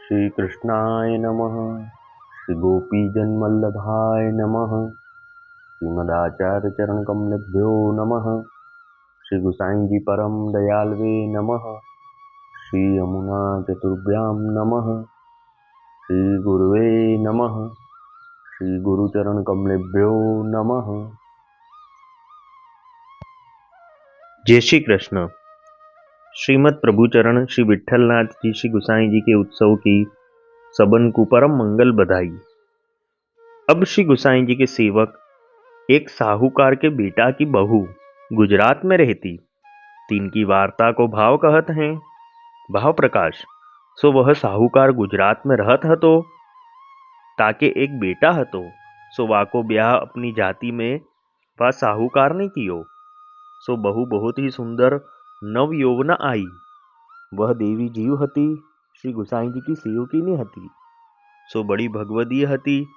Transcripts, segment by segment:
श्री कृष्णाय नमः। श्री गोपीजनवल्लभाय नमः। श्रीमदाचार्य चरण कमलेभ्यो नमः। श्री गुसाई जी परम दयालवे नमः। श्री यमुना चतुर्भ्यां नमः। श्री गुरुवे नमः। श्री गुरुचरण कमलेभ्यो नमः। जय श्री कृष्ण। श्रीमद प्रभुचरण श्री विठलनाथ जी श्री गुसाई जी के उत्सव की सबन को परम मंगल बधाई। अब श्री गुसाई जी के सेवक एक साहूकार के बेटा की बहू गुजरात में रहती। तीन की वार्ता को भाव कहत हैं। भाव प्रकाश। सो वह साहूकार गुजरात में रहत हतो। ताके एक बेटा हतो। सो वाको ब्याह अपनी जाति में वा साहूकार ने कियो। सो बहू बहुत ही सुंदर नव यौवना आई। वह देवी जीव हती। श्री गुसाई जी की सेवकीनी हती। सो बड़ी भगवदीय हती।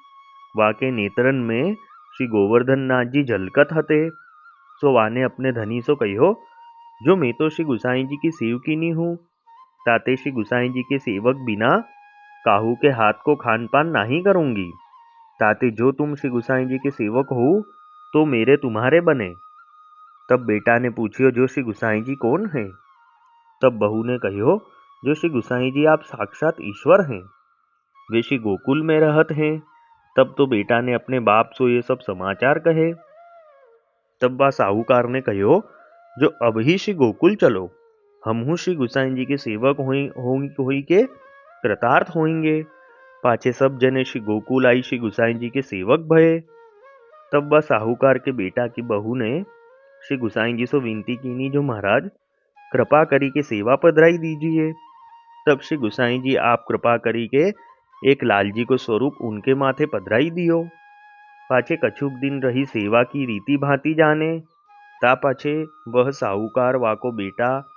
वाके नेत्रन में श्री गोवर्धन नाथ जी झलकत हते। सो वाने अपने धनी सो कहो, जो मैं तो श्री गुसाई जी की सेवकीनी हूँ, ताते श्री गुसाई जी के सेवक बिना काहू के हाथ को खान पान नहीं करूंगी। ताते जो तुम श्री गुसाई जी के सेवक हो तो मेरे तुम्हारे बने। तब बेटा ने पूछियो, जो श्री गुसाई जी कौन है? तब बहू ने कहो, जो श्री गुसाई जी आप साक्षात ईश्वर हैं। वे श्री गोकुल में रहत हैं। तब तो बेटा ने अपने बाप सो ये सब समाचार कहे। तब बा साहूकार ने कहो, जो अब ही श्री गोकुल चलो, हम हूँ श्री गुसाई जी के सेवक होई के कृतार्थ होंगे। पाछे सब जने श्री गोकुल आई श्री गुसाई जी के सेवक भये। तब बा साहूकार के बेटा की बहू ने श्री गुसाई जी से विनती कीनी, जो महाराज कृपा करी के सेवा पधराई दीजिए। तब श्री गुसाई जी आप कृपा करी के एक लालजी को स्वरूप उनके माथे पधराई दियो। पाछे कछुक दिन रही सेवा की रीति भांति जाने। ता पाछे वह साहूकार वाको बेटा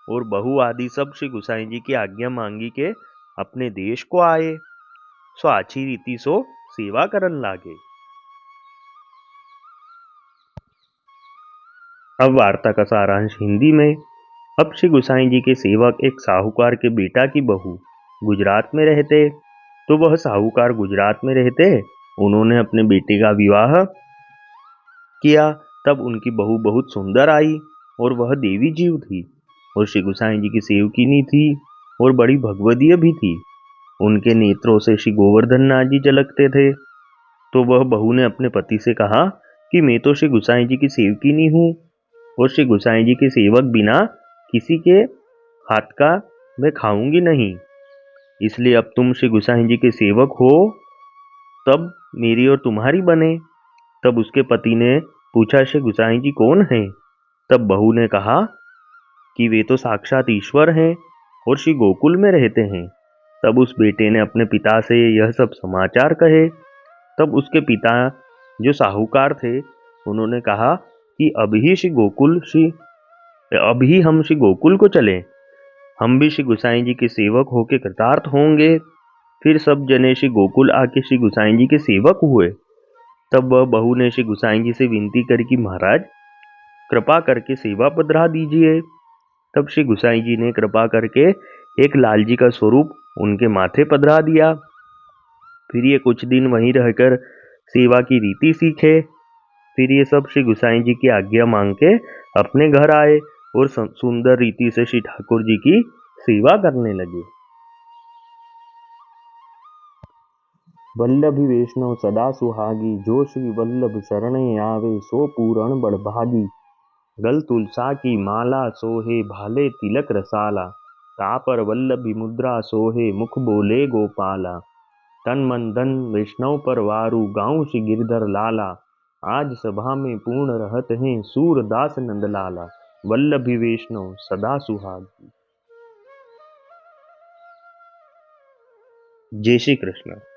और बहू आदि सब श्री गुसाई जी की आज्ञा मांगी के अपने देश को आए। सो आछी रीति सो सेवा करन लागे। अब वार्ता का सारांश हिंदी में। अब श्री गुसाई जी के सेवक एक साहूकार के बेटा की बहू गुजरात में रहते। तो वह साहूकार गुजरात में रहते। उन्होंने अपने बेटे का विवाह किया। तब उनकी बहू बहुत सुंदर आई और वह देवी जीव थी और श्री गुसाई जी की सेवकीनी थी और बड़ी भगवदीय भी थी। उनके नेत्रों से श्री गोवर्धन नाथ जी झलकते थे। तो वह बहू ने अपने पति से कहा कि मैं तो श्री गुसाई जी की सेवकीनी हूँ और श्री गुसाई जी के सेवक बिना किसी के हाथ का मैं खाऊंगी नहीं। इसलिए अब तुम श्री गुसाई जी के सेवक हो, तब मेरी और तुम्हारी बने। तब उसके पति ने पूछा, श्री गुसाई जी कौन है? तब बहू ने कहा कि वे तो साक्षात ईश्वर हैं और श्री गोकुल में रहते हैं। तब उस बेटे ने अपने पिता से यह सब समाचार कहे। तब उसके पिता जो साहूकार थे, उन्होंने कहा कि अभी हम श्री गोकुल को चले। हम भी श्री गुसाई जी के सेवक होके कृतार्थ होंगे। फिर सब जने श्री गोकुल आके श्री गुसाई जी के सेवक हुए। तब वह बहू ने श्री गुसाई जी से विनती करी कि महाराज कृपा करके सेवा पधरा दीजिए। तब श्री गुसाई जी ने कृपा करके एक लालजी का स्वरूप उनके माथे पधरा दिया। फिर ये कुछ दिन वहीं रहकर सेवा की रीति सीखे। फिर ये सब श्री गुसाई जी की आज्ञा मांग के अपने घर आए और सुंदर रीति से श्री ठाकुर जी की सेवा करने लगे। वल्लभी वैष्णव सदा सुहागी, जो श्री वल्लभ शरणे आवे सो पूरण बड़भागी। गल तुलसा की माला सोहे भाले तिलक रसाला। तापर वल्लभी मुद्रा सोहे मुख बोले गोपाला। तन मन धन वैष्णव पर वारू गाँव श्री गिरधर लाला। आज सभा में पूर्ण रहत हैं सूरदास नंदलाला। वल्लभी वैष्णव सदा सुहागी। जय श्री कृष्ण।